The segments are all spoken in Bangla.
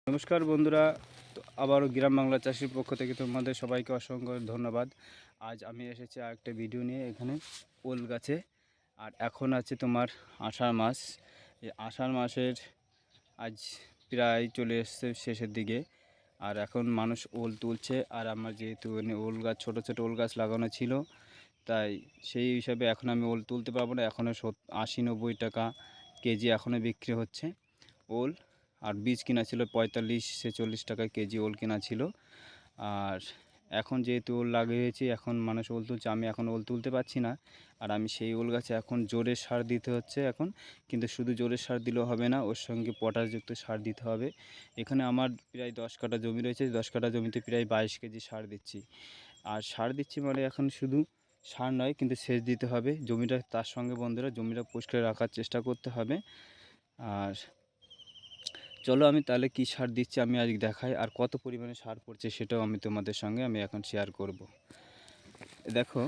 নমস্কার বন্ধুরা, তো আবারও গ্রাম বাংলা চাষির পক্ষ থেকে তোমাদের সবাইকে অসংখ্য ধন্যবাদ। আজ আমি এসেছি আরেকটা ভিডিও নিয়ে এখানে ওল গাছে। আর এখন আছে তোমার আষাঢ় মাস। এই আষাঢ় মাসের আজ প্রায় চলে এসছে শেষের দিকে। আর এখন মানুষ ওল তুলছে। আর আমার যেহেতু ওল গাছ ছোটো ছোটো ওল গাছ লাগানো ছিল, তাই সেই হিসাবে এখন আমি ওল তুলতে পারবো না। এখনও 80-90 টাকা কেজি এখনও বিক্রি হচ্ছে ওল। আর বীজ কিনা ছিল 45-40 টাকা কেজি ওল কেনা ছিল। আর এখন যেহেতু ওল লাগিয়েছি, এখন মানুষ ওল তুলছে, আমি এখন ওল তুলতে পারছি না। আর আমি সেই ওল গাছে এখন জোরের সার দিতে হচ্ছে এখন। কিন্তু শুধু জোরের সার দিলেও হবে না, ওর সঙ্গে পটাশযুক্ত সার দিতে হবে। এখানে আমার প্রায় 10 কাঠা জমি রয়েছে, 10 কাঠা জমিতে প্রায় 22 কেজি সার দিচ্ছি। আর সার দিচ্ছি মানে এখন শুধু সার নয়, কিন্তু সেচ দিতে হবে জমিটা। তার সঙ্গে বন্ধুরা জমিটা পরিষ্কার রাখার চেষ্টা করতে হবে। আর চলো আমি তাহলে কী সার দিচ্ছি আমি আজ দেখাই, আর কত পরিমাণে সার পড়ছে সেটাও আমি তোমাদের সঙ্গে এখন শেয়ার করব। দেখো,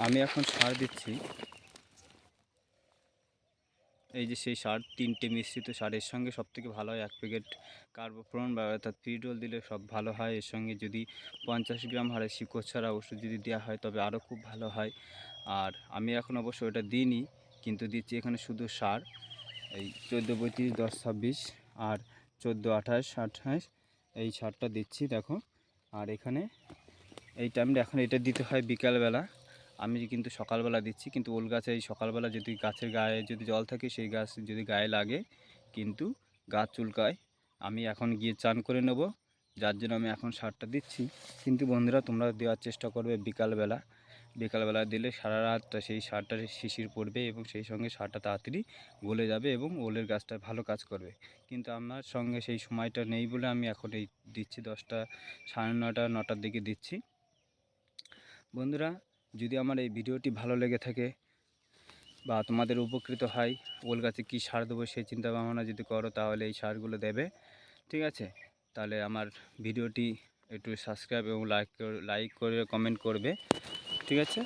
আমি এখন সার দিচ্ছি। এই যে সেই সার, 3টে মিশ্রিত সারের সঙ্গে সবথেকে ভালো হয় 1 প্যাকেট কার্বোফ্রন বা অর্থাৎ ফিডোল দিলে সব ভালো হয়। এর সঙ্গে যদি 50 গ্রাম হারে শিকড় ছাড়া ওষুধ যদি দেওয়া হয় তবে আরও খুব ভালো হয়। আর আমি এখন অবশ্য ওটা দিইনি, কিন্তু দিচ্ছি এখানে শুধু সার। এই 14-35-10-26 আর 14-28-28 এই সারটা দিচ্ছি দেখো। আর এখানে এই টাইমটা এখন এটা দিতে হয় বিকালবেলা। আমি কিন্তু সকালবেলা দিচ্ছি, কিন্তু ওল গাছে এই সকালবেলা যদি গাছের গায়ে যদি জল থাকে, সেই গাছ যদি গায়ে লাগে কিন্তু গাছ চুলকায়। আমি এখন গিয়ে চান করে নেব, যার জন্য আমি এখন সারটা দিচ্ছি। কিন্তু বন্ধুরা তোমরা দেওয়ার চেষ্টা করবে বিকালবেলা। বিকালবেলা দিলে সারা রাতটা সেই সারটা শিশির পড়বে এবং সেই সঙ্গে সারটা তাড়াতাড়ি গলে যাবে এবং ওলের গাছটা ভালো কাজ করবে। কিন্তু আমার সঙ্গে সেই সময়টা নেই বলে আমি এখন এই দিচ্ছি 10টা, 9:30, 9টার দিকে দিচ্ছি। বন্ধুরা, যদি আমার এই ভিডিওটি ভালো লেগে থাকে বা তোমাদের উপকৃত হয়, ওল গাছে কী সার দেবো সেই চিন্তা ভাবনা যদি করো, তাহলে এই সারগুলো দেবে, ঠিক আছে? তাহলে আমার ভিডিওটি একটু সাবস্ক্রাইব এবং লাইক করে কমেন্ট করবে, ঠিক আছে?